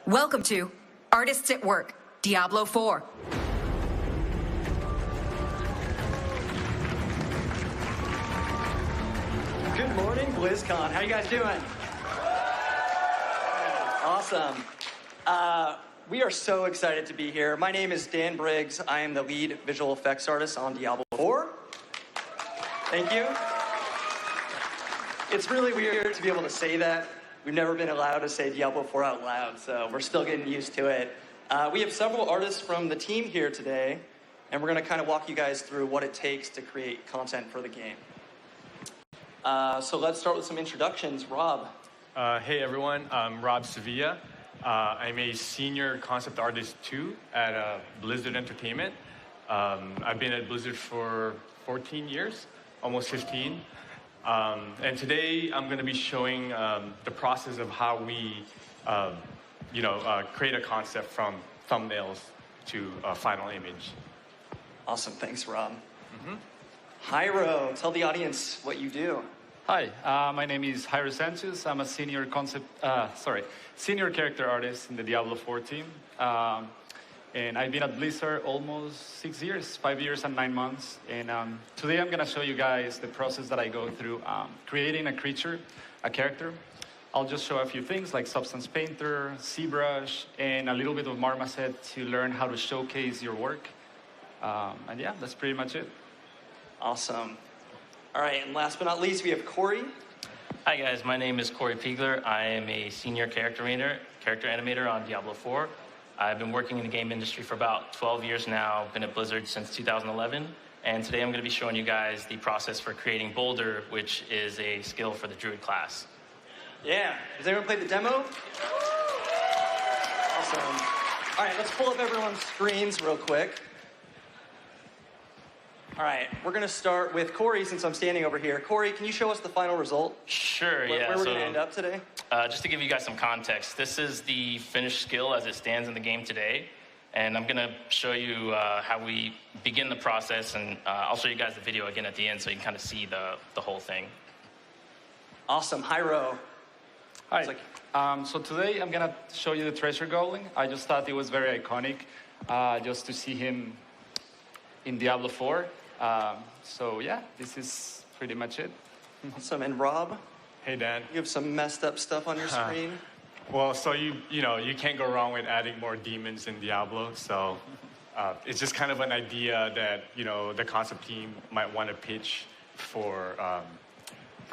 Welcome to Artists at Work, Diablo IV. Good morning, BlizzCon. How you guys doing? Awesome. We are so excited to be here. My name is Dan Briggs. I am the lead visual effects artist on Diablo IV. Thank you. It's really weird to be able to say that. We've never been allowed to say Diablo IV out loud, so we're still getting used to it. We have several artists from the team here today, and we're going to kind of walk you guys through what it takes to create content for the game. So let's start with some introductions. Rob. Hey everyone, I'm Rob Sevilla. I'm a senior concept artist too at Blizzard Entertainment. I've been at Blizzard for 14 years, almost 15. And today I'm going to be showing the process of how we, create a concept from thumbnails to a final image. Awesome, thanks, Rob. Jairo, tell the audience what you do. Hi, my name is Jairo Sanchez. I'm a senior character artist in the Diablo IV team. And I've been at Blizzard almost 6 years, 5 years and 9 months. And today I'm gonna show you guys the process that I go through creating a creature, a character. I'll just show a few things like Substance Painter, ZBrush, and a little bit of Marmoset to learn how to showcase your work. And yeah, that's pretty much it. Awesome. All right, and last but not least, we have Corey. Hi guys, my name is Corey Piegler. I am a senior character animator on Diablo IV. I've been working in the game industry for about 12 years now, been at Blizzard since 2011, and today I'm going to be showing you guys the process for creating Boulder, which is a skill for the Druid class. Yeah, has anyone played the demo? Awesome. All right, let's pull up everyone's screens real quick. All right, we're going to start with Corey since I'm standing over here. Corey, can you show us the final result? Sure, Where we're going to end up today? Just to give you guys some context, this is the finished skill as it stands in the game today. And I'm going to show you how we begin the process, and I'll show you guys the video again at the end so you can kind of see the whole thing. Awesome. Jairo. Hi. So today I'm going to show you the treasure goblin. I just thought it was very iconic just to see him in Diablo IV. So yeah, this is pretty much it. Awesome. And Rob? Hey Dan. You have some messed up stuff on your screen. Well, so you can't go wrong with adding more demons in Diablo. So it's just kind of an idea that the concept team might want to pitch for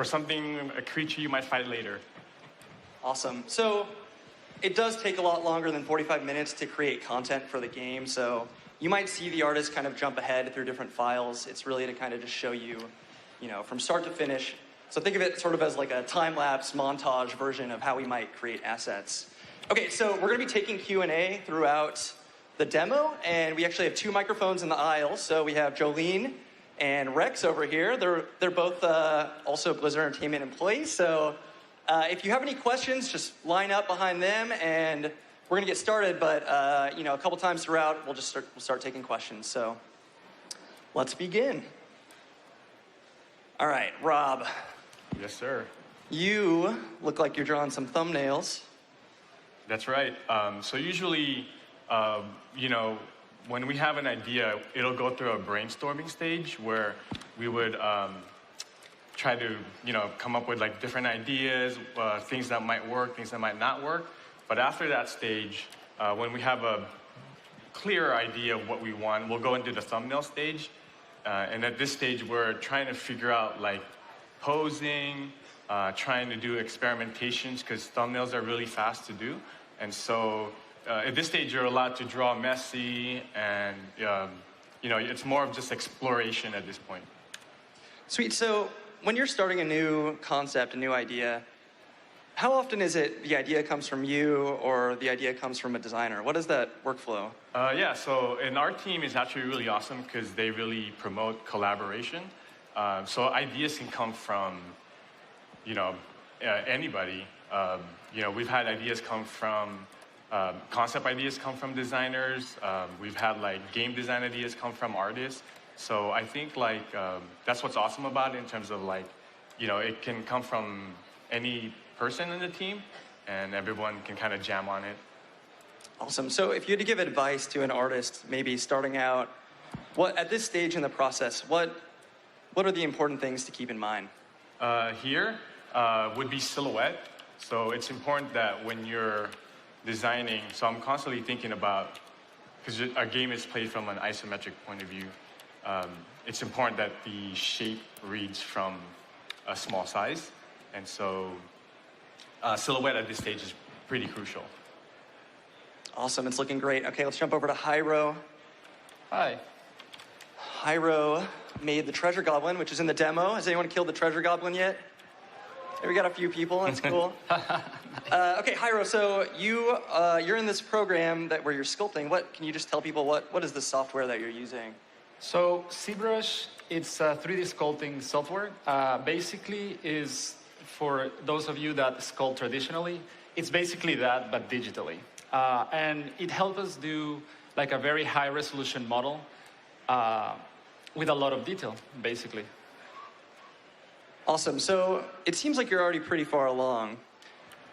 something, a creature you might fight later. Awesome. So it does take a lot longer than 45 minutes to create content for the game. So you might see the artist kind of jump ahead through different files. It's really to kind of just show you, from start to finish. So think of it sort of as like a time-lapse montage version of how we might create assets. Okay, so we're going to be taking Q&A throughout the demo, and we actually have 2 microphones in the aisle. So we have Jolene and Rex over here. They're both also Blizzard Entertainment employees. So if you have any questions, just line up behind them, and we're going to get started. But a couple times throughout, we'll start taking questions. So let's begin. All right, Rob. Yes, sir. You look like you're drawing some thumbnails. That's right. So usually, when we have an idea, it'll go through a brainstorming stage where we would try to, come up with like different ideas, things that might work, things that might not work. But after that stage, when we have a clear idea of what we want, we'll go into the thumbnail stage. And at this stage, we're trying to figure out like posing, trying to do experimentations because thumbnails are really fast to do. And so at this stage, you're allowed to draw messy and, it's more of just exploration at this point. Sweet. So when you're starting a new concept, a new idea, how often is it the idea comes from you or the idea comes from a designer? What is that workflow? Yeah, so in our team is actually really awesome because they really promote collaboration. So ideas can come from, anybody. We've had ideas come from, concept ideas come from designers. We've had like game design ideas come from artists. So I think that's what's awesome about it in terms of it can come from any person in the team, and everyone can kind of jam on it. Awesome. So if you had to give advice to an artist, maybe starting out, at this stage in the process, what are the important things to keep in mind? Here would be silhouette. So it's important that when you're designing, so I'm constantly thinking about, because our game is played from an isometric point of view, it's important that the shape reads from a small size. And so silhouette at this stage is pretty crucial. Awesome. It's looking great. Okay, let's jump over to Hyro. Hi. Hyro made the treasure goblin, which is in the demo. Has anyone killed the treasure goblin yet? Hey, we got a few people. That's cool. Okay, Hyro. So you're in this program where you're sculpting. Can you just tell people what is the software that you're using? So ZBrush, it's a 3D sculpting software. Basically, is for those of you that sculpt traditionally, it's basically that but digitally, and it helps us do like a very high resolution model with a lot of detail, basically. Awesome. So it seems like you're already pretty far along.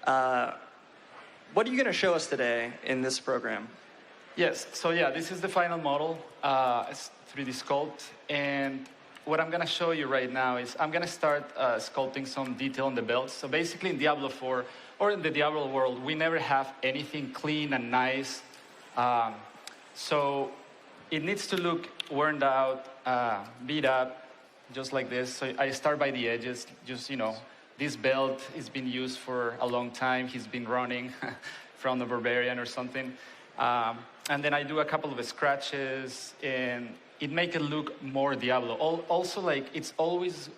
What are you going to show us today in this program? Yes. So yeah, this is the final model. It's 3D sculpt, and what I'm going to show you right now is I'm going to start sculpting some detail on the belts. So basically, in Diablo 4 or in the Diablo world, we never have anything clean and nice. So it needs to look worn out, beat up, just like this. So I start by the edges. Just, this belt has been used for a long time. He's been running from the barbarian or something. And then I do a couple of scratches, and it makes it look more Diablo. Also, like, it's always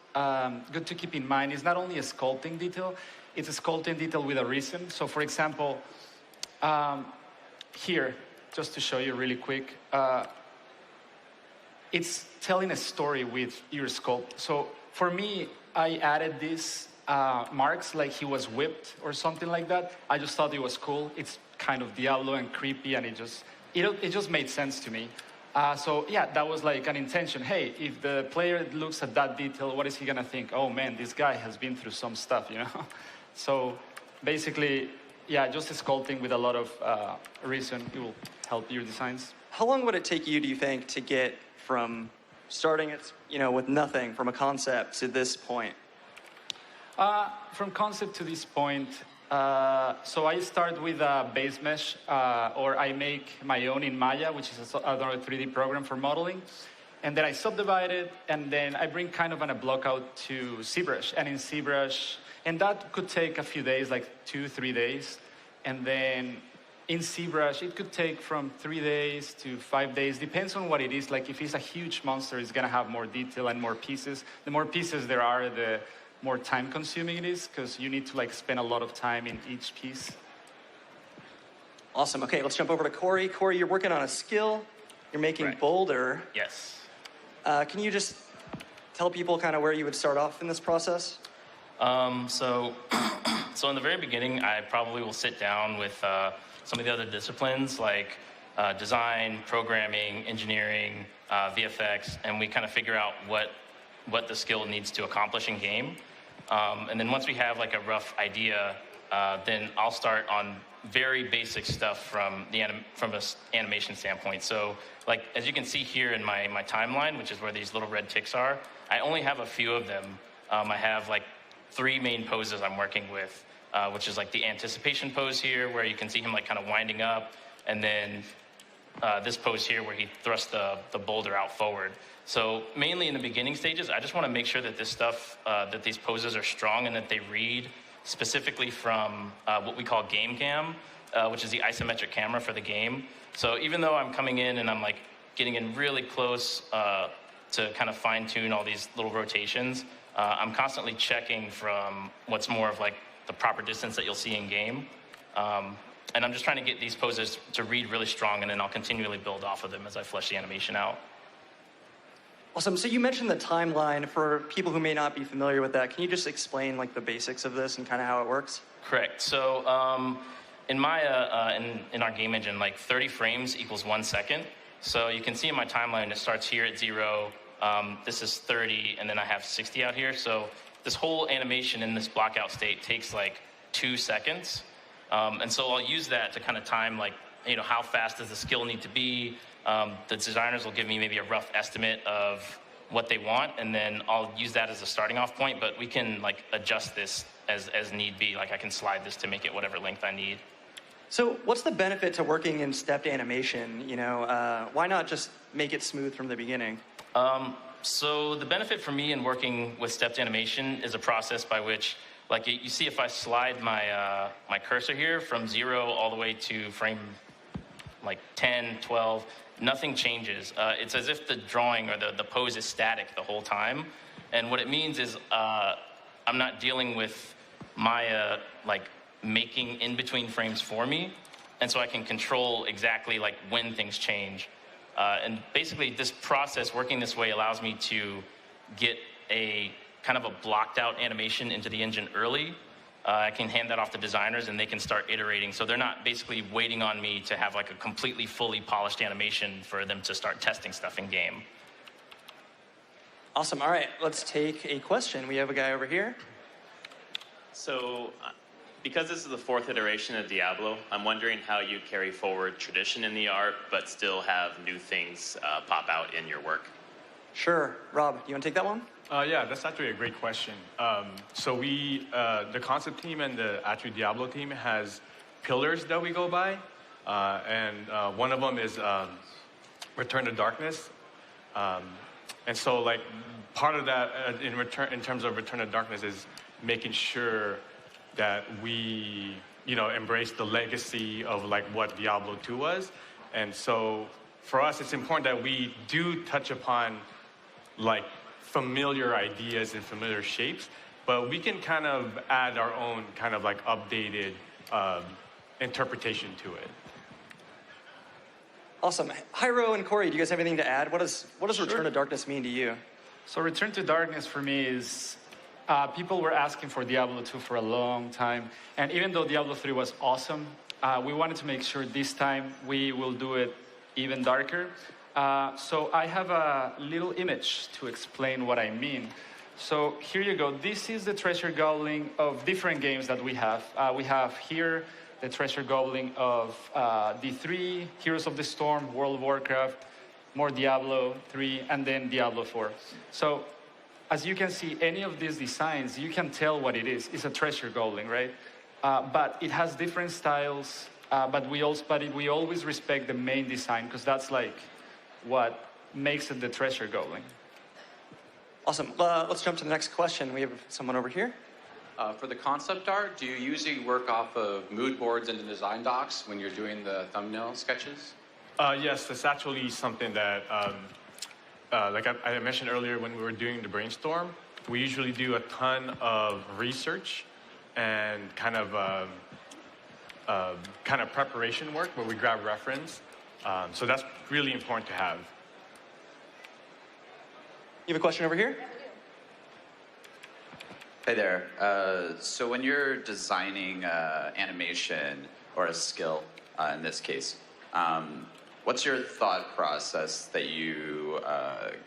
good to keep in mind, it's not only a sculpting detail, it's a sculpting detail with a reason. So for example, here, just to show you really quick, it's telling a story with your sculpt. So for me, I added these marks like he was whipped or something like that. I just thought it was cool. It's kind of Diablo and creepy, and it just made sense to me. So yeah, that was like an intention. Hey, if the player looks at that detail, what is he gonna think? Oh man, this guy has been through some stuff, So basically, yeah, just sculpting with a lot of reason, it will help your designs. How long would it take you, do you think, to get from starting it, with nothing, from a concept to this point? From concept to this point, so I start with a base mesh, or I make my own in Maya, which is another 3D program for modeling. And then I subdivide it, and then I bring kind of a block out to ZBrush. And in ZBrush, and that could take a few days, like 2-3 days. And then in ZBrush, it could take from 3 days to 5 days, depends on what it is. Like if it's a huge monster, it's gonna have more detail and more pieces. The more pieces there are, the more time consuming it is, because you need to spend a lot of time in each piece. Awesome. Okay, let's jump over to Corey. Corey, you're working on a skill. You're making Boulder. Yes. Can you just tell people kind of where you would start off in this process? So in the very beginning, I probably will sit down with some of the other disciplines like design, programming, engineering, VFX, and we kind of figure out what the skill needs to accomplish in game. And then once we have like a rough idea, then I'll start on very basic stuff from from an animation standpoint. So like as you can see here in my timeline, which is where these little red ticks are, I only have a few of them. I have like 3 main poses I'm working with, which is like the anticipation pose here, where you can see him like kind of winding up, and then this pose here where he thrusts the boulder out forward. So mainly in the beginning stages, I just want to make sure that this stuff, that these poses are strong and that they read specifically from what we call game cam, which is the isometric camera for the game. So even though I'm coming in and I'm like getting in really close to kind of fine tune all these little rotations, I'm constantly checking from what's more of like the proper distance that you'll see in game. And I'm just trying to get these poses to read really strong, and then I'll continually build off of them as I flesh the animation out. Awesome. So you mentioned the timeline. For people who may not be familiar with that, can you just explain like the basics of this and kind of how it works? Correct. So in Maya, in our game engine, like 30 frames equals 1 second. So you can see in my timeline, it starts here at 0. This is 30, and then I have 60 out here. So this whole animation in this blockout state takes like 2 seconds. And so I'll use that to kind of time like, how fast does the skill need to be. The designers will give me maybe a rough estimate of what they want, and then I'll use that as a starting off point, but we can like adjust this as need be. Like I can slide this to make it whatever length I need. So what's the benefit to working in stepped animation? Why not just make it smooth from the beginning? So the benefit for me in working with stepped animation is a process by which, like you see if I slide my, my cursor here from 0 all the way to frame like 10, 12, nothing changes. It's as if the drawing or the pose is static the whole time. And what it means is I'm not dealing with Maya like making in between frames for me. And so I can control exactly like when things change. And basically this process, working this way, allows me to get a kind of a blocked out animation into the engine early. I can hand that off to designers and they can start iterating. So they're not basically waiting on me to have like a completely fully polished animation for them to start testing stuff in game. Awesome. All right, let's take a question. We have a guy over here. So, because this is the 4th iteration of Diablo, I'm wondering how you carry forward tradition in the art, but still have new things pop out in your work. Sure. Rob, you want to take that one? Yeah, that's actually a great question. So we, the concept team and the actual Diablo team has pillars that we go by, and one of them is Return to Darkness. And so, like, part of that in terms of Return to Darkness is making sure that we, embrace the legacy of like what Diablo 2 was. And so, for us, it's important that we do touch upon like familiar ideas and familiar shapes, but we can kind of add our own kind of like updated interpretation to it. Awesome. Hyro and Corey, do you guys have anything to add? What does Sure. Return to Darkness mean to you? So Return to Darkness for me is, people were asking for Diablo 2 for a long time. And even though Diablo 3 was awesome, we wanted to make sure this time we will do it even darker. So I have a little image to explain what I mean. So here you go. This is the treasure gobbling of different games that we have. We have here the treasure gobbling of D3, Heroes of the Storm, World of Warcraft, more Diablo 3, and then Diablo 4. So as you can see, any of these designs, you can tell what it is. It's a treasure gobbling, right? But it has different styles, but we always respect the main design, because that's like what makes it the treasure gobbling. Awesome. Let's jump to the next question. We have someone over here. For the concept art, do you usually work off of mood boards and the design docs when you're doing the thumbnail sketches? Yes, that's actually something that, like I mentioned earlier when we were doing the brainstorm, we usually do a ton of research and kind of preparation work where we grab reference. So that's really important to have. You have a question over here? Hey there. So when you're designing animation or a skill, in this case, what's your thought process that you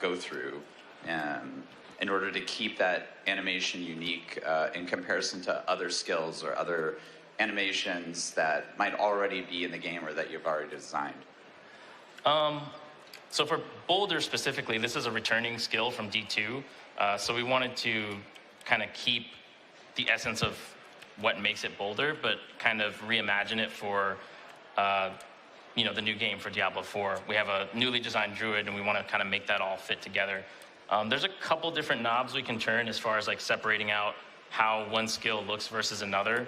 go through in order to keep that animation unique in comparison to other skills or other animations that might already be in the game or that you've already designed? So for Boulder specifically, this is a returning skill from D2. So we wanted to kind of keep the essence of what makes it Boulder, but kind of reimagine it for, the new game for Diablo 4. We have a newly designed druid, and we want to kind of make that all fit together. There's a couple different knobs we can turn as far as like separating out how one skill looks versus another.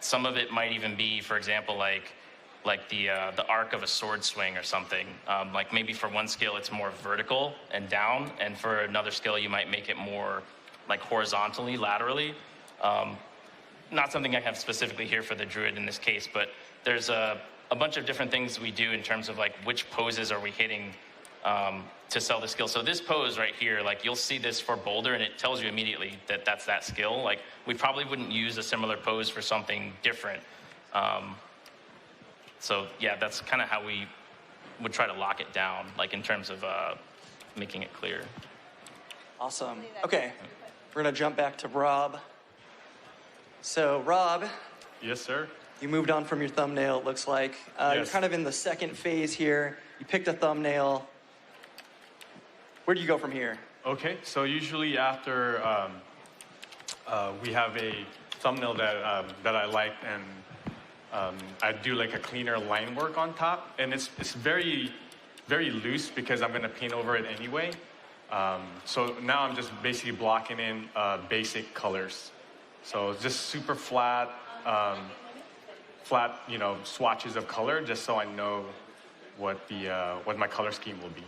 Some of it might even be, for example, like the arc of a sword swing or something. Like maybe for one skill it's more vertical and down, and for another skill you might make it more like horizontally, laterally. Not something I have specifically here for the druid in this case, but there's a bunch of different things we do in terms of like which poses are we hitting to sell the skill. So this pose right here, like you'll see this for Boulder and it tells you immediately that that's that skill. Like we probably wouldn't use a similar pose for something different. So yeah, that's kind of how we would try to lock it down, like in terms of making it clear. Awesome. Okay, we're gonna jump back to Rob. So Rob, Yes, sir. You moved on from your thumbnail, it looks like. You're Yes. kind of in the second phase here. You picked a thumbnail. Where do you go from here? Okay, so usually after we have a thumbnail that I like, and I do like a cleaner line work on top, and it's very loose because I'm gonna paint over it anyway. So now I'm just basically blocking in basic colors. So it's just super flat, swatches of color, just so I know what my color scheme will be.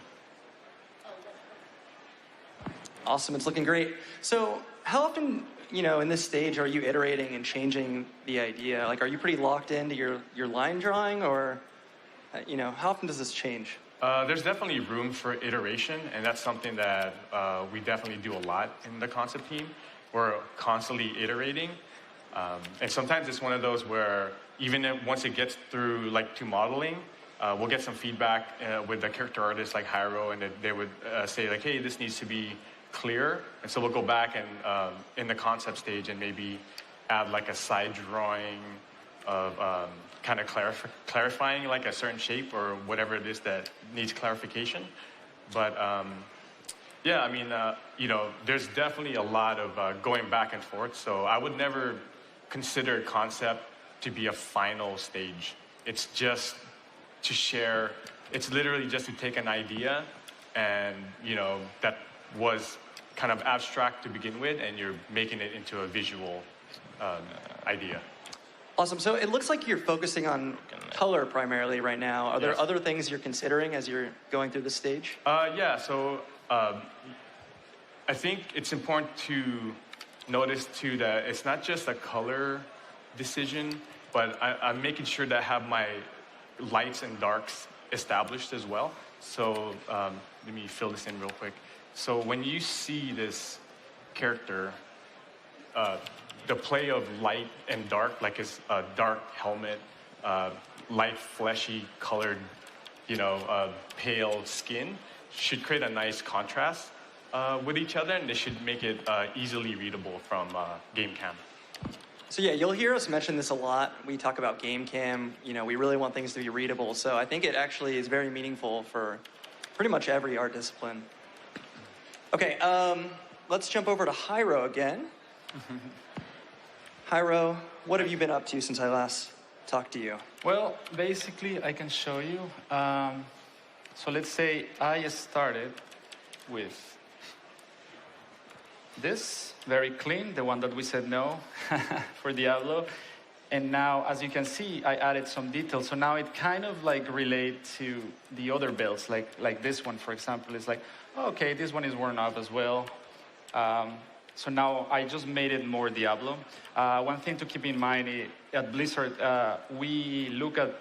Awesome, it's looking great. So how often, in this stage are you iterating and changing the idea? Like, are you pretty locked into your line drawing, or, how often does this change? There's definitely room for iteration, and that's something that we definitely do a lot in the concept team. We're constantly iterating, and sometimes it's one of those where even once it gets through to modeling, we'll get some feedback with the character artists like Hyro, and they would say like, hey, this needs to be clear, and so we'll go back and in the concept stage and maybe add like a side drawing of kind of clarifying like a certain shape or whatever it is that needs clarification. But yeah, I mean, there's definitely a lot of going back and forth. So I would never consider concept to be a final stage. It's just to share. It's literally just to take an idea, and that was kind of abstract to begin with, and you're making it into a visual idea. Awesome. So it looks like you're focusing on color primarily right now. Are there Yes. other things you're considering as you're going through the stage? Yeah, so I think it's important to notice too that it's not just a color decision, but I'm making sure that I have my lights and darks established as well. So let me fill this in real quick. So when you see this character, the play of light and dark, like his dark helmet, light fleshy colored, pale skin, should create a nice contrast with each other, and they should make it easily readable from game cam. So yeah, you'll hear us mention this a lot. We talk about game cam. We really want things to be readable. So I think it actually is very meaningful for pretty much every art discipline. Okay, let's jump over to Hyro again. Hyro, what have you been up to since I last talked to you? Well, basically, I can show you. So let's say I started with this, very clean, the one that we said no for Diablo. And now, as you can see, I added some details. So now it kind of relates to the other builds, like this one, for example. It's like, oh, okay, this one is worn off as well. So now I just made it more Diablo. One thing to keep in mind at Blizzard, we look at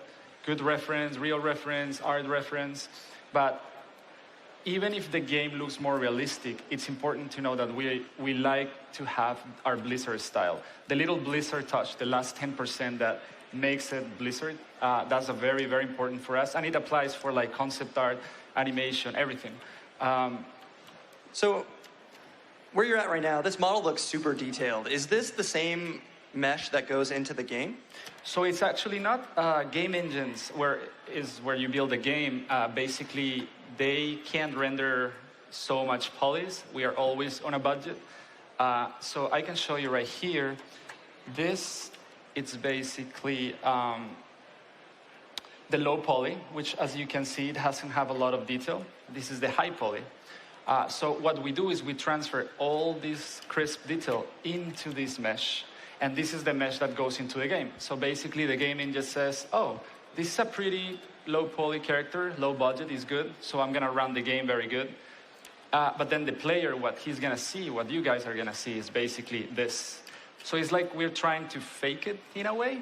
good reference, real reference, art reference, but even if the game looks more realistic, it's important to know that we like to have our Blizzard style. The little Blizzard touch, the last 10% that makes it Blizzard, that's a very, very important for us. And it applies for concept art, animation, everything. So where you're at right now, this model looks super detailed. Is this the same mesh that goes into the game? So it's actually not game engines where you build a game. Basically, they can't render so much polys. We are always on a budget. So I can show you right here. This, it's basically the low poly, which as you can see, it doesn't have a lot of detail. This is the high poly. So what we do is we transfer all this crisp detail into this mesh. And this is the mesh that goes into the game. So basically the game engine says, oh, this is a pretty low poly character, low budget is good. So I'm gonna run the game very good. But then the player, what he's gonna see, what you guys are gonna see is basically this. So it's like we're trying to fake it in a way,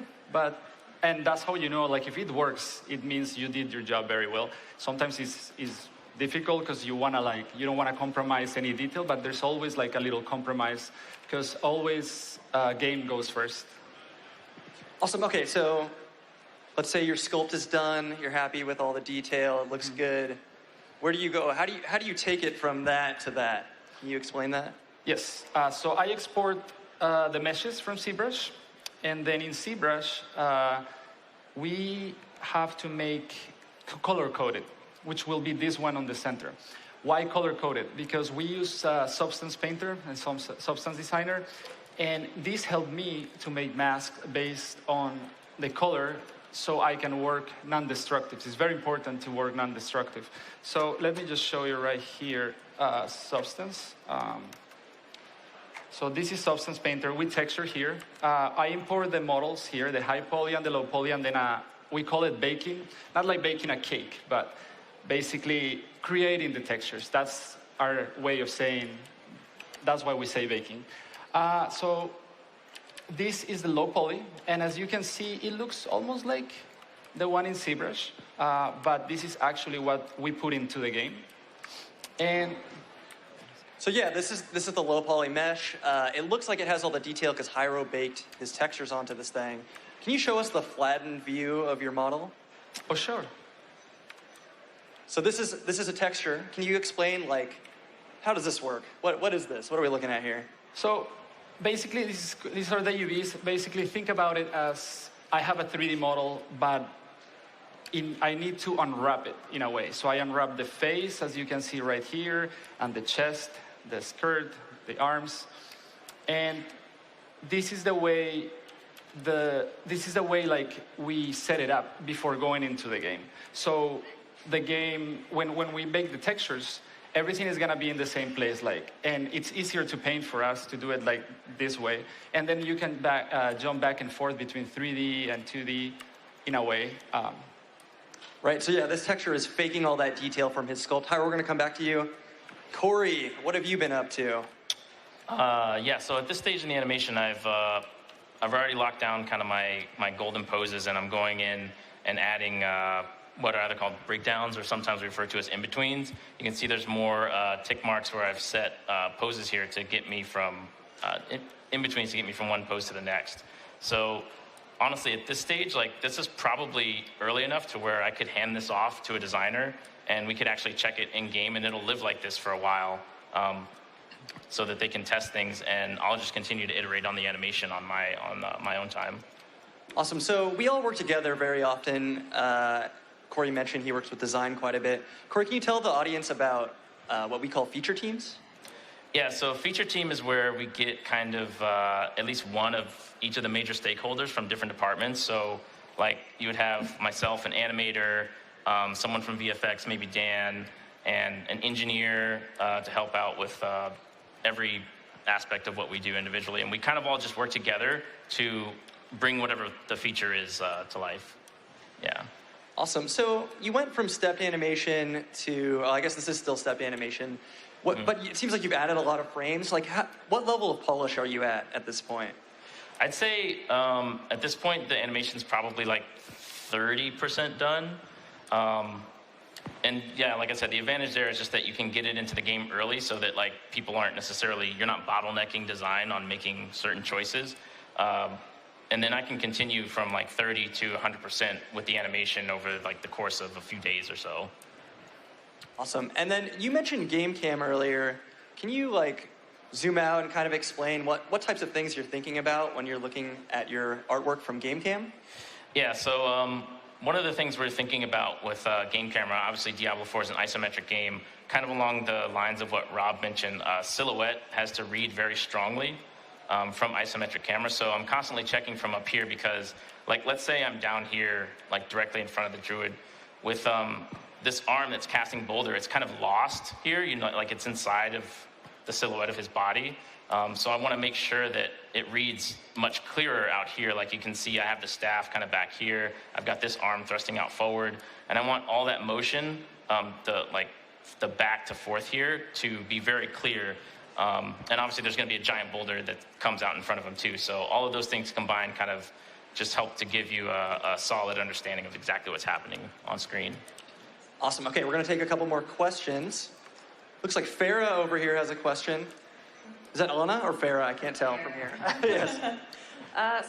and that's how you know, if it works, it means you did your job very well. Sometimes it's difficult because you don't wanna compromise any detail, but there's always a little compromise because always game goes first. Awesome. Okay, so let's say your sculpt is done. You're happy with all the detail. It looks good. Where do you go? How do you take it from that to that? Can you explain that? Yes. So I export the meshes from ZBrush, And then in ZBrush, we have to make color-coded, which will be this one on the center. Why color-coded? Because we use Substance Painter and Substance Designer, and this helped me to make masks based on the color so I can work non-destructive. It's very important to work non-destructive. So let me just show you right here, Substance. So this is Substance Painter with texture here. I import the models here, the high poly and the low poly, and then we call it baking. Not like baking a cake, but basically creating the textures. That's our way of saying, that's why we say baking. So this is the low poly, and as you can see, it looks almost like the one in ZBrush, but this is actually what we put into the game. And So yeah, this is the low poly mesh. It looks like it has all the detail because Hyro baked his textures onto this thing. Can you show us the flattened view of your model? oh, sure. So this is a texture. Can you explain, like, how does this work? What is this? What are we looking at here? So basically, these are the UVs. Basically, think about it as I have a 3D model, but I need to unwrap it in a way. So I unwrap the face, as you can see right here, and the chest, the skirt, the arms, and this is the way like we set it up before going into the game. So the game, when we make the textures, everything is gonna be in the same place, and it's easier to paint for us to do it like this way. And then you can jump back and forth between 3D and 2D in a way. Right, so yeah, this texture is faking all that detail from his sculpt. Hyro, we're gonna come back to you. Corey, what have you been up to? Yeah, so at this stage in the animation, I've already locked down kind of my golden poses, and I'm going in and adding what are either called breakdowns or sometimes referred to as in-betweens. You can see there's more tick marks where I've set poses here to get me from, in-betweens to get me from one pose to the next. So honestly, at this stage, like, this is probably early enough to where I could hand this off to a designer and we could actually check it in-game, and it'll live like this for a while, so that they can test things, and I'll just continue to iterate on the animation on my own time. Awesome, so we all work together very often. Corey mentioned he works with design quite a bit. Corey, can you tell the audience about what we call feature teams? Yeah, so feature team is where we get kind of at least one of each of the major stakeholders from different departments. So like you would have myself, an animator, someone from VFX, maybe Dan, and an engineer to help out with every aspect of what we do individually. And we kind of all just work together to bring whatever the feature is to life. Yeah. Awesome. So you went from stepped animation to, I guess this is still stepped animation. But it seems like you've added a lot of frames. Like, what level of polish are you at this point? I'd say at this point, the animation's probably like 30% done. And yeah, like I said, the advantage there is just that you can get it into the game early so that like people aren't necessarily, you're not bottlenecking design on making certain choices. And then I can continue from like 30 to 100% with the animation over like the course of a few days or so. Awesome. And then you mentioned game cam earlier. Can you like zoom out and kind of explain what types of things you're thinking about when you're looking at your artwork from game cam? Yeah, so one of the things we're thinking about with game camera, obviously Diablo IV is an isometric game, kind of along the lines of what Rob mentioned. Silhouette has to read very strongly from isometric camera, so I'm constantly checking from up here because, like, let's say I'm down here, like directly in front of the druid, with this arm that's casting boulder, it's kind of lost here, you know, like it's inside of the silhouette of his body. So I want to make sure that it reads much clearer out here. Like you can see I have the staff kind of back here. I've got this arm thrusting out forward. And I want all that motion, the back to forth here, to be very clear. And obviously there's going to be a giant boulder that comes out in front of him too. So all of those things combined kind of just help to give you a solid understanding of exactly what's happening on screen. Awesome. Okay, we're going to take a couple more questions. Looks like Farah over here has a question. Is that Elena or Farah? I can't tell from here. Yes.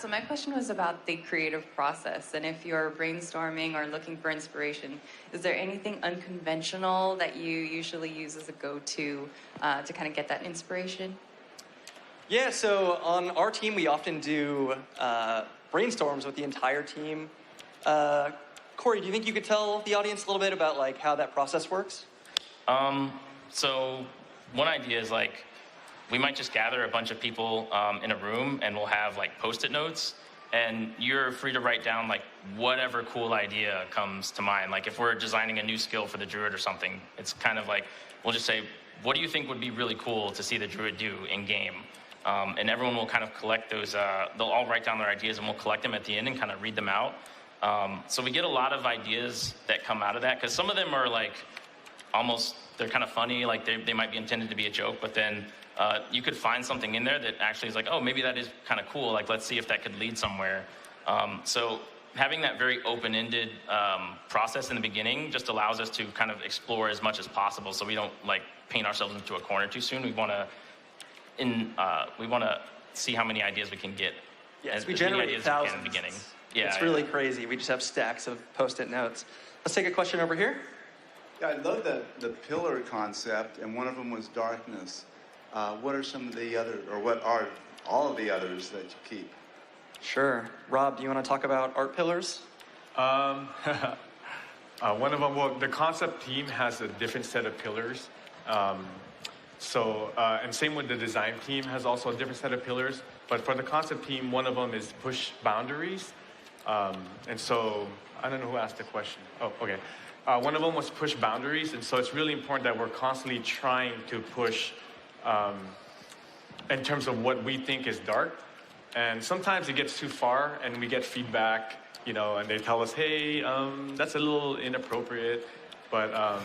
So my question was about the creative process, and if you're brainstorming or looking for inspiration, is there anything unconventional that you usually use as a go-to to kind of get that inspiration? Yeah, so on our team, we often do brainstorms with the entire team. Corey, do you think you could tell the audience a little bit about like how that process works? So one idea is like, we might just gather a bunch of people in a room and we'll have like Post-it notes, and you're free to write down like whatever cool idea comes to mind. Like if we're designing a new skill for the druid or something, it's kind of like, we'll just say, what do you think would be really cool to see the druid do in game? And everyone will kind of collect those, they'll all write down their ideas and we'll collect them at the end and kind of read them out. So we get a lot of ideas that come out of that, because some of them are like almost, they're kind of funny, like they might be intended to be a joke, but then you could find something in there that actually is like, oh, maybe that is kind of cool, like let's see if that could lead somewhere. So having that very open-ended process in the beginning just allows us to kind of explore as much as possible, so we don't like paint ourselves into a corner too soon. We want to see how many ideas we can get. Yes, we generate thousands. In the beginning. Yeah, it's really crazy. We just have stacks of Post-it notes. Let's take a question over here. Yeah, I love the pillar concept, and one of them was darkness. What are some of the other, or what are all of the others that you keep? Sure. Rob, do you want to talk about art pillars? One of them, well, the concept team has a different set of pillars. And same with the design team has also a different set of pillars. But for the concept team, one of them is push boundaries. And so, I don't know who asked the question. Oh, okay. One of them was push boundaries. And so it's really important that we're constantly trying to push in terms of what we think is dark. And sometimes it gets too far and we get feedback, you know, and they tell us, hey, that's a little inappropriate, but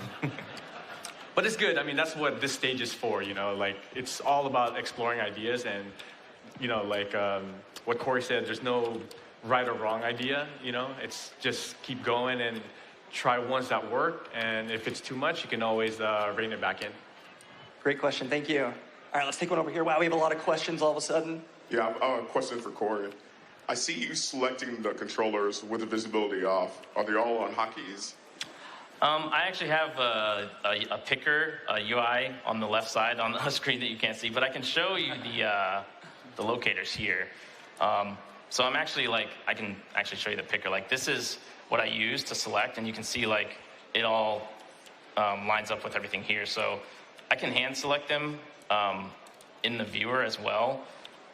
it's good. I mean, that's what this stage is for, you know, like it's all about exploring ideas, and, you know, like what Corey said, there's no right or wrong idea, you know, it's just keep going and try ones that work, and if it's too much, you can always rein it back in. Great question, thank you. All right, let's take one over here. Wow, we have a lot of questions all of a sudden. Yeah, a question for Corey. I see you selecting the controllers with the visibility off. Are they all on hotkeys? I actually have a picker, a UI on the left side on a screen that you can't see, but I can show you the locators here. So I'm actually like, I can actually show you the picker. Like this is what I use to select, and you can see like it all lines up with everything here. So I can hand select them in the viewer as well.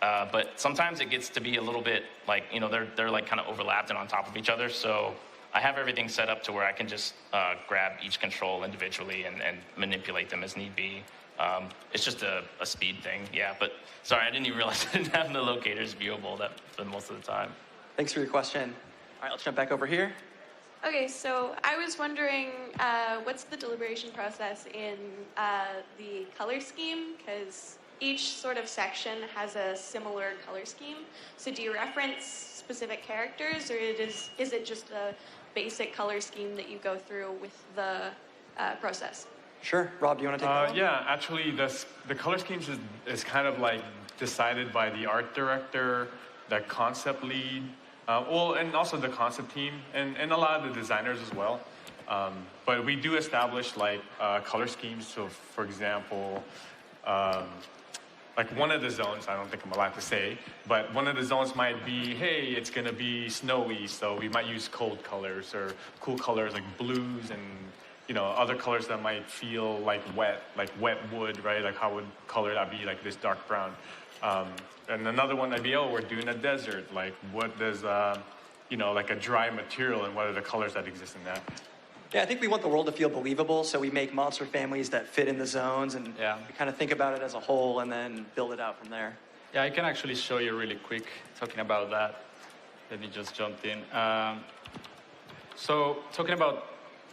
But sometimes it gets to be a little bit like, you know, they're like kind of overlapped and on top of each other. So I have everything set up to where I can just grab each control individually and manipulate them as need be. It's just a speed thing, yeah. But sorry, I didn't even realize I didn't have the locators viewable for most of the time. Thanks for your question. All right, let's jump back over here. Okay, so I was wondering, what's the deliberation process in the color scheme? Because each sort of section has a similar color scheme. So do you reference specific characters, or is it just a basic color scheme that you go through with the process? Sure. Rob, do you want to take that one? Yeah, actually, the color schemes is kind of like decided by the art director, the concept lead, and also the concept team, and a lot of the designers as well. But we do establish like color schemes. So, for example, like one of the zones, I don't think I'm allowed to say, but one of the zones might be, hey, it's going to be snowy, so we might use cold colors or cool colors like blues and, you know, other colors that might feel like wet wood, right? Like how would color that be, like this dark brown? And another one might be, oh, we're doing a desert. Like what does, you know, like a dry material, and what are the colors that exist in that? Yeah, I think we want the world to feel believable, so we make monster families that fit in the zones, and we kind of think about it as a whole and then build it out from there. Yeah, I can actually show you really quick talking about that. Let me just jump in. So talking about,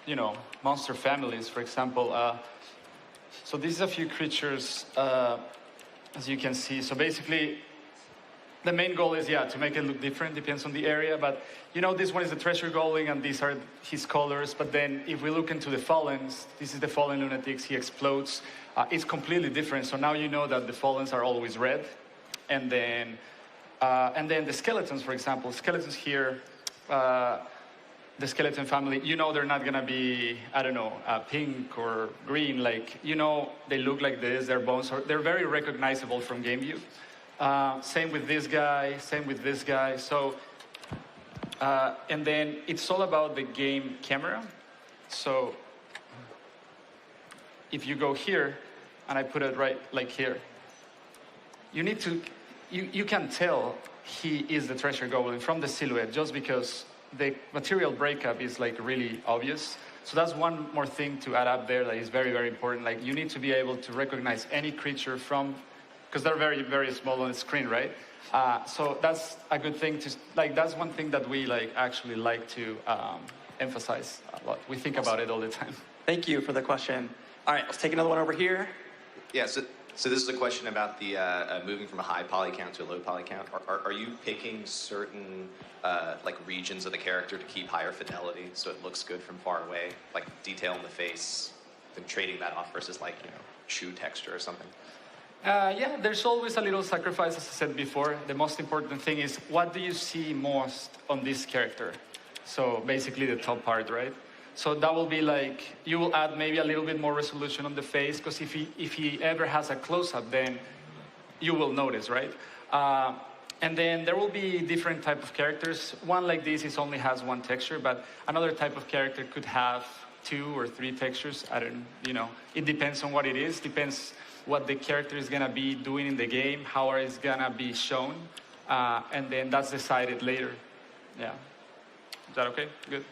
you know, monster families, for example. So this is a few creatures, as you can see. So basically, the main goal is, to make it look different, depends on the area, but you know, this one is the treasure goaling and these are his colors, but then if we look into the Fallens, this is the Fallen Lunatics, he explodes, it's completely different, so now you know that the Fallens are always red, and then the skeletons, for example, skeletons here, the skeleton family, you know they're not gonna be, I don't know, pink or green, like, you know, they look like this, their bones, they're very recognizable from game view. Same with this guy, same with this guy. So, and then it's all about the game camera. So if you go here, and I put it right like here, you need to, you can tell he is the treasure goblin from the silhouette just because the material breakup is like really obvious. So that's one more thing to add up there that is very, very important. Like you need to be able to recognize any creature from, because they're very, very small on the screen, right? So that's a good thing to, like that's one thing that we like actually like to emphasize a lot. We think about it all the time. Thank you for the question. All right, let's take another one over here. Yeah, so this is a question about the moving from a high poly count to a low poly count. Are you picking certain like regions of the character to keep higher fidelity so it looks good from far away, like detail in the face, then trading that off versus like, you know, shoe texture or something? Yeah, there's always a little sacrifice, as I said before. The most important thing is what do you see most on this character? So basically the top part, right? So that will be like, you will add maybe a little bit more resolution on the face, because if he ever has a close-up, then you will notice, right? And then there will be different type of characters. One like this is only has one texture, but another type of character could have 2 or 3 textures. I don't, you know, it depends on what it is. Depends what the character is gonna be doing in the game, how it's gonna be shown, and then that's decided later. Yeah. Is that okay? Good.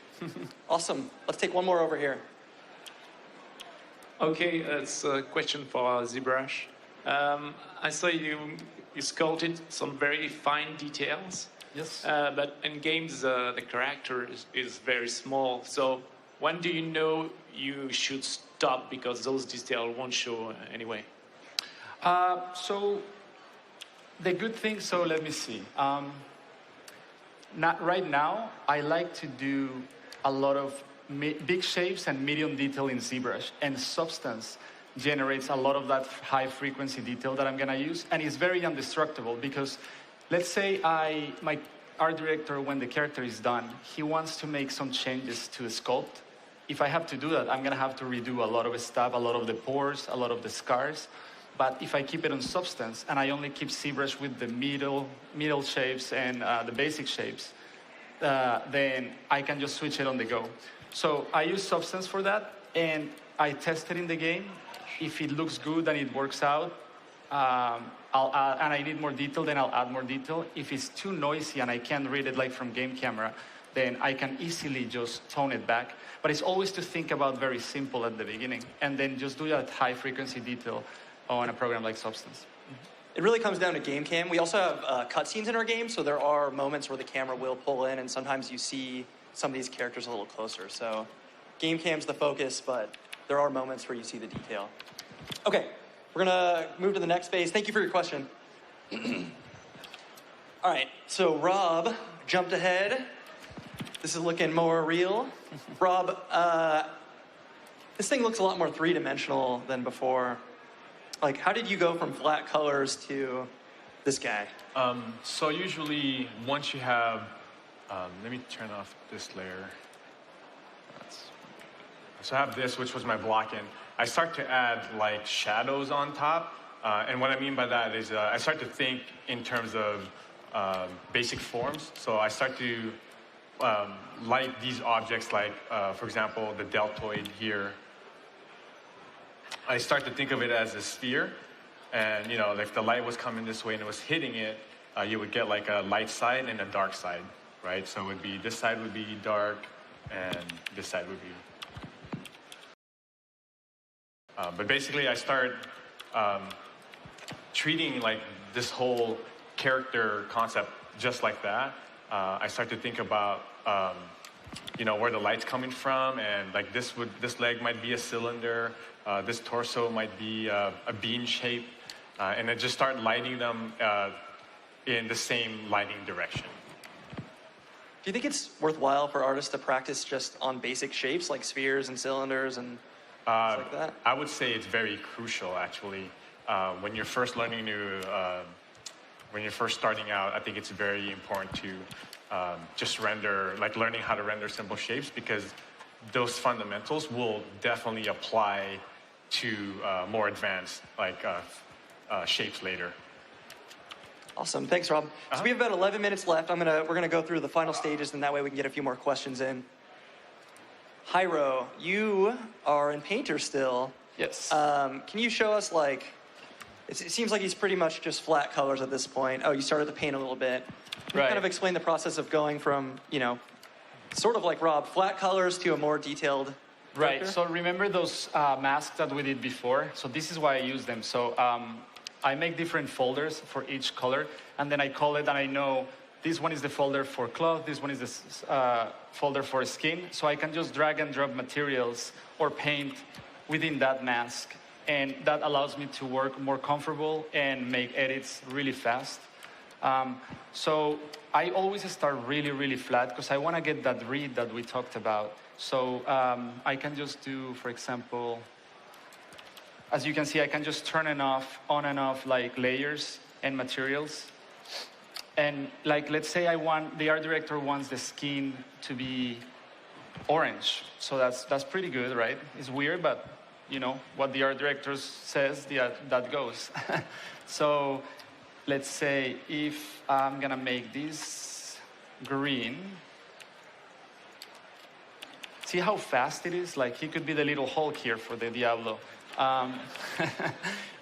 Awesome. Let's take one more over here. Okay, it's a question for ZBrush. I saw you sculpted some very fine details. Yes. But in games, the character is very small. So when do you know you should stop because those details won't show anyway? So the good thing, so let me see. Not right now, I like to do a lot of big shapes and medium detail in ZBrush, and Substance generates a lot of that high frequency detail that I'm gonna use, and it's very indestructible because let's say my art director, when the character is done, he wants to make some changes to the sculpt. If I have to do that, I'm gonna have to redo a lot of stuff, a lot of the pores, a lot of the scars. But if I keep it on Substance and I only keep ZBrush with the middle shapes and the basic shapes, then I can just switch it on the go. So I use Substance for that, and I test it in the game. If it looks good and it works out, I'll add, and I need more detail, then I'll add more detail. If it's too noisy and I can't read it like from game camera, then I can easily just tone it back. But it's always to think about very simple at the beginning, and then just do that high frequency detail on a program like Substance. It really comes down to game cam. We also have cutscenes in our game, so there are moments where the camera will pull in, and sometimes you see some of these characters a little closer. So game cam's the focus, but there are moments where you see the detail. Okay, we're gonna move to the next phase. Thank you for your question. All right, so Rob jumped ahead. This is looking more real. Rob, this thing looks a lot more three-dimensional than before. Like, how did you go from flat colors to this guy? So usually, once you have, let me turn off this layer. So I have this, which was my block-in. I start to add like shadows on top. And what I mean by that is I start to think in terms of basic forms. So I start to light these objects like, for example, the deltoid here. I start to think of it as a sphere, and you know, if the light was coming this way and it was hitting it, you would get like a light side and a dark side, right? So it would be, this side would be dark, and this side would be. But basically, I start treating like this whole character concept just like that. I start to think about you know, where the light's coming from, and like this leg might be a cylinder, this torso might be a bean shape, and I just start lighting them in the same lighting direction. Do you think it's worthwhile for artists to practice just on basic shapes like spheres and cylinders and things like that? I would say it's very crucial, actually. When you're first learning when you're first starting out, I think it's very important to just render, like learning how to render simple shapes, because those fundamentals will definitely apply to more advanced like shapes later. Awesome. Thanks, Rob. So we have about 11 minutes left. We're gonna go through the final stages, and that way we can get a few more questions in. Hyro, you are in Painter still. Yes. Can you show us it seems like he's pretty much just flat colors at this point. Oh, you started to paint a little bit. Can you kind of explain the process of going from, sort of like Rob, flat colors to a more detailed Right, character? so remember those masks that we did before? So this is why I use them. So I make different folders for each color, and then I call it, and I know this one is the folder for cloth, this one is the folder for skin, so I can just drag and drop materials or paint within that mask, and that allows me to work more comfortable and make edits really fast. So I always start really, really flat because I want to get that read that we talked about. So I can just do, for example, as you can see, I can just turn and off, on and off, like layers and materials. And let's say the art director wants the skin to be orange. So that's pretty good, right? It's weird, but what the art director says, that goes. So let's say if I'm gonna make this green, see how fast it is? Like he could be the little Hulk here for the Diablo.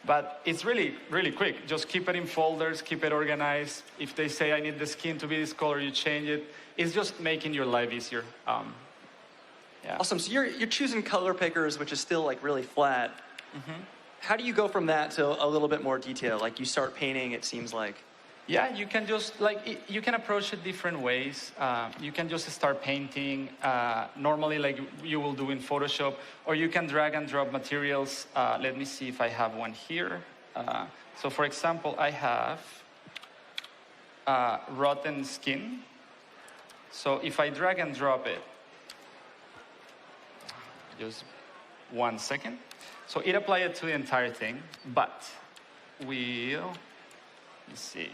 But it's really, really quick. Just keep it in folders, keep it organized. If they say I need the skin to be this color, you change it. It's just making your life easier. Yeah. Awesome. So you're choosing color pickers, which is still really flat. How do you go from that to a little bit more detail? Like you start painting, it seems like. Yeah, you can just you can approach it different ways. You can just start painting normally like you will do in Photoshop, or you can drag and drop materials. Let me see if I have one here. So for example, I have rotten skin. So if I drag and drop it, just 1 second. So it applied it to the entire thing, but let's see.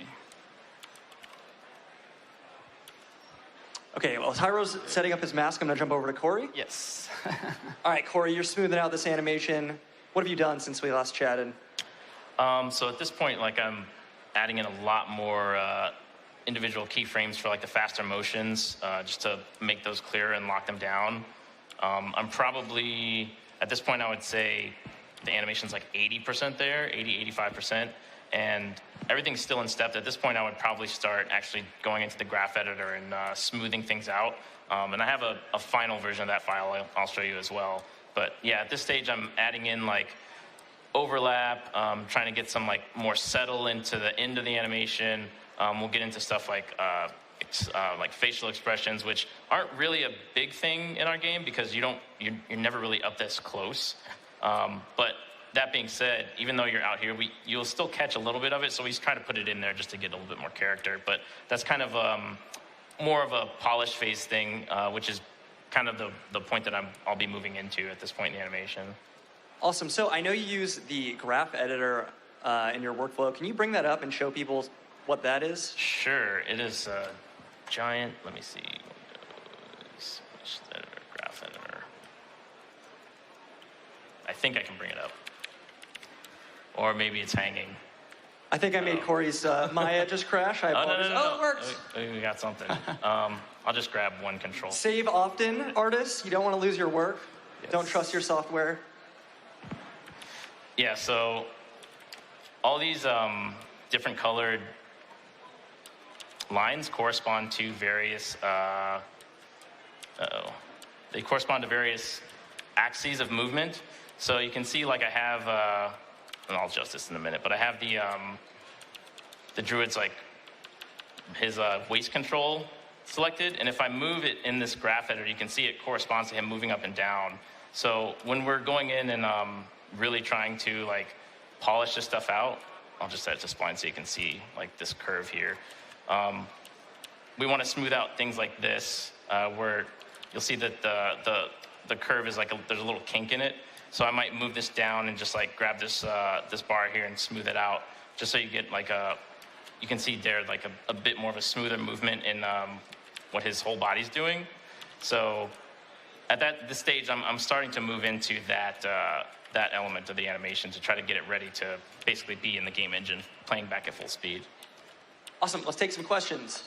Okay, well, Tyro's setting up his mask. I'm gonna jump over to Corey. Yes. All right, Corey, you're smoothing out this animation. What have you done since we last chatted? So at this point, I'm adding in a lot more individual keyframes for the faster motions, just to make those clearer and lock them down. I'm probably, at this point, I would say the animation's 80% there, 85%. And everything's still in step. At this point, I would probably start actually going into the graph editor and smoothing things out. And I have a final version of that file I'll show you as well. But yeah, at this stage, I'm adding in overlap, trying to get some like more settle into the end of the animation. We'll get into stuff like facial expressions, which aren't really a big thing in our game because you're never really up this close. But that being said, even though you're out here, you'll still catch a little bit of it. So we try to put it in there just to get a little bit more character. But that's kind of more of a polish phase thing, which is kind of the point that I'll be moving into at this point in the animation. Awesome. So I know you use the graph editor in your workflow. Can you bring that up and show people what that is? Sure. It is a giant. Let me see. Windows, editor, graph editor. I think I can bring it up. Or maybe it's hanging. I think I made Corey's Maya just crash. I apologize. No. It works. We got something. I'll just grab one control. Save often, artists. You don't want to lose your work. Yes. Don't trust your software. Yeah, so all these different colored lines correspond to various, they correspond to various axes of movement. So you can see like I have, and I'll adjust this in a minute, but I have the druid's his waist control selected, and if I move it in this graph editor, you can see it corresponds to him moving up and down. So when we're going in and really trying to polish this stuff out, I'll just set it to spline so you can see this curve here. We want to smooth out things like this, where you'll see that the curve is there's a little kink in it. So I might move this down and just grab this this bar here and smooth it out, just so you get you can see there a bit more of a smoother movement in what his whole body's doing. So at this stage, I'm starting to move into that element of the animation to try to get it ready to basically be in the game engine, playing back at full speed. Awesome. Let's take some questions.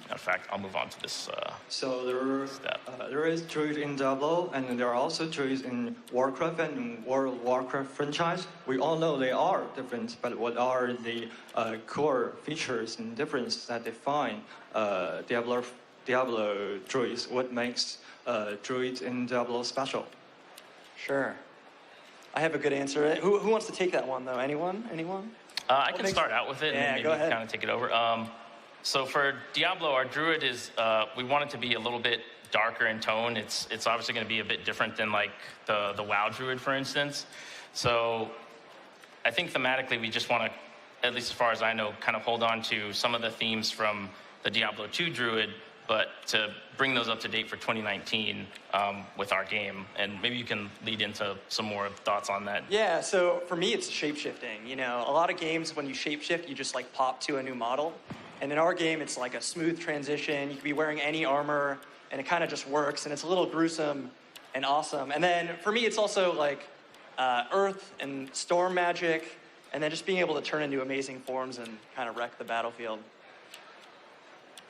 Matter of fact, I'll move on to this So step. there is druid in Diablo, and there are also druids in Warcraft and in World of Warcraft franchise. We all know they are different, but what are the core features and difference that define Diablo druids? What makes druids in Diablo special? Sure. I have a good answer. Who wants to take that one, though? Anyone? I can start out with it and maybe go ahead. kind of take it over. So for Diablo, our druid is, we want it to be a little bit darker in tone. It's obviously going to be a bit different than like the WoW druid, for instance. So I think thematically we just want to, at least as far as I know, kind of hold on to some of the themes from the Diablo 2 druid, but to bring those up to date for 2019 with our game. And maybe you can lead into some more thoughts on that. Yeah, so for me, it's shape-shifting. You know, a lot of games, when you shape-shift, you just like pop to a new model. And in our game, it's like a smooth transition. You can be wearing any armor, and it kind of just works. And it's a little gruesome and awesome. And then for me, it's also like earth and storm magic, and then just being able to turn into amazing forms and kind of wreck the battlefield.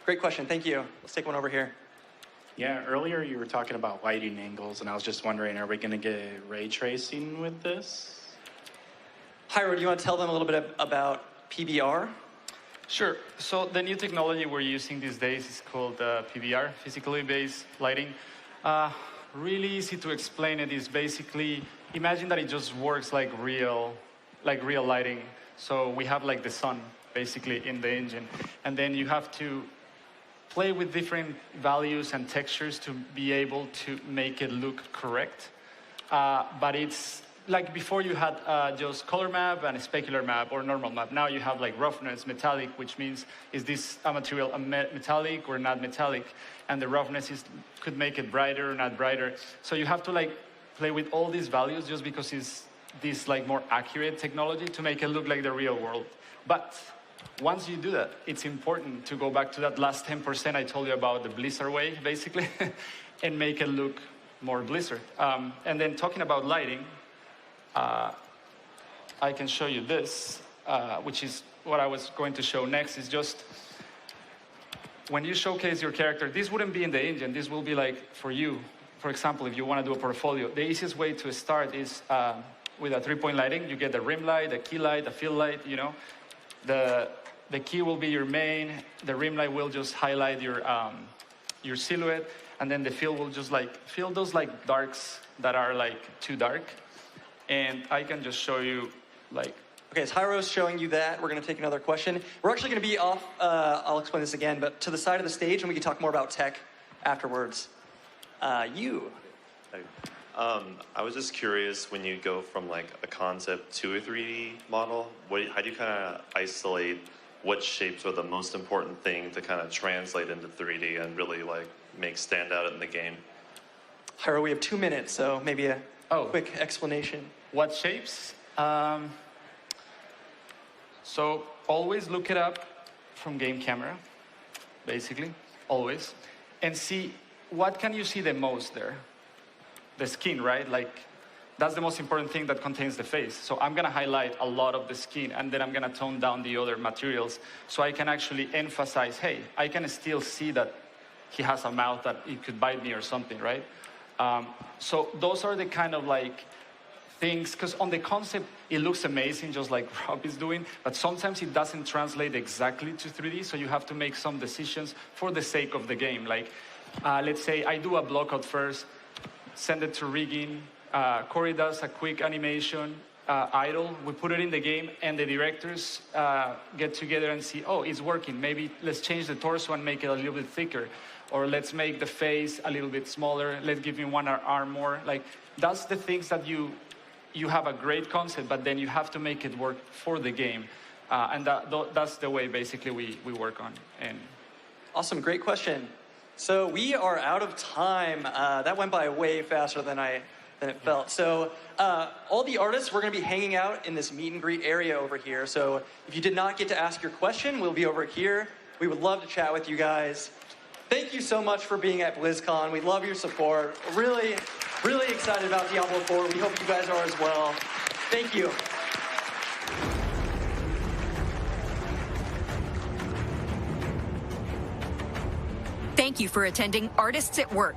Great question. Thank you. Let's take one over here. Yeah, earlier you were talking about lighting angles, and I was just wondering, are we going to get ray tracing with this? Hyro, do you want to tell them a little bit about PBR? Sure. So the new technology we're using these days is called PBR, physically based lighting. Really easy to explain. It is basically, imagine that it just works like real lighting. So we have like the sun basically in the engine, and then you have to play with different values and textures to be able to make it look correct. But it's like before you had just color map and a specular map or normal map. Now you have like roughness, metallic, which means is this a material metallic or not metallic? And the roughness could make it brighter or not brighter. So you have to like play with all these values just because it's this like more accurate technology to make it look like the real world. But once you do that, it's important to go back to that last 10% I told you about, the Blizzard way, basically, and make it look more Blizzard. And then talking about lighting, I can show you this, which is what I was going to show next, is just when you showcase your character, this wouldn't be in the engine, this will be like for you. For example, if you want to do a portfolio, the easiest way to start is with a 3-point lighting. You get the rim light, the key light, the field light, you know. The key will be your main, the rim light will just highlight your silhouette, and then the field will just like fill those like darks that are like too dark. And I can just show you like... Okay, as Hyro's showing you that, we're going to take another question. We're actually going to be off, I'll explain this again, but to the side of the stage, and we can talk more about tech afterwards. You. I was just curious, when you go from like a concept to a 3D model, how do you kind of isolate what shapes are the most important thing to kind of translate into 3D and really like make stand out in the game? Hyro, we have 2 minutes, so maybe a quick explanation. What shapes? So always look it up from game camera, basically, always, and see what can you see the most there. The skin, right? Like, that's the most important thing that contains the face. So I'm gonna highlight a lot of the skin, and then I'm gonna tone down the other materials so I can actually emphasize, hey, I can still see that he has a mouth that it could bite me or something, right? So those are the kind of like things, because on the concept, it looks amazing, just like Rob is doing, but sometimes it doesn't translate exactly to 3D, so you have to make some decisions for the sake of the game. Like, let's say I do a blockout first, send it to rigging, Corey does a quick animation, idle, we put it in the game, and the directors get together and see, oh, it's working, maybe let's change the torso and make it a little bit thicker, or let's make the face a little bit smaller, let's give him one arm more. Like, that's the things that you have a great concept, but then you have to make it work for the game. And that's the way, basically, we work on. And Awesome, great question. So we are out of time. That went by way faster than it felt. So all the artists, we're going to be hanging out in this meet and greet area over here. So if you did not get to ask your question, we'll be over here. We would love to chat with you guys. Thank you so much for being at BlizzCon. We love your support. Really, really excited about Diablo 4. We hope you guys are as well. Thank you. Thank you for attending Artists at Work.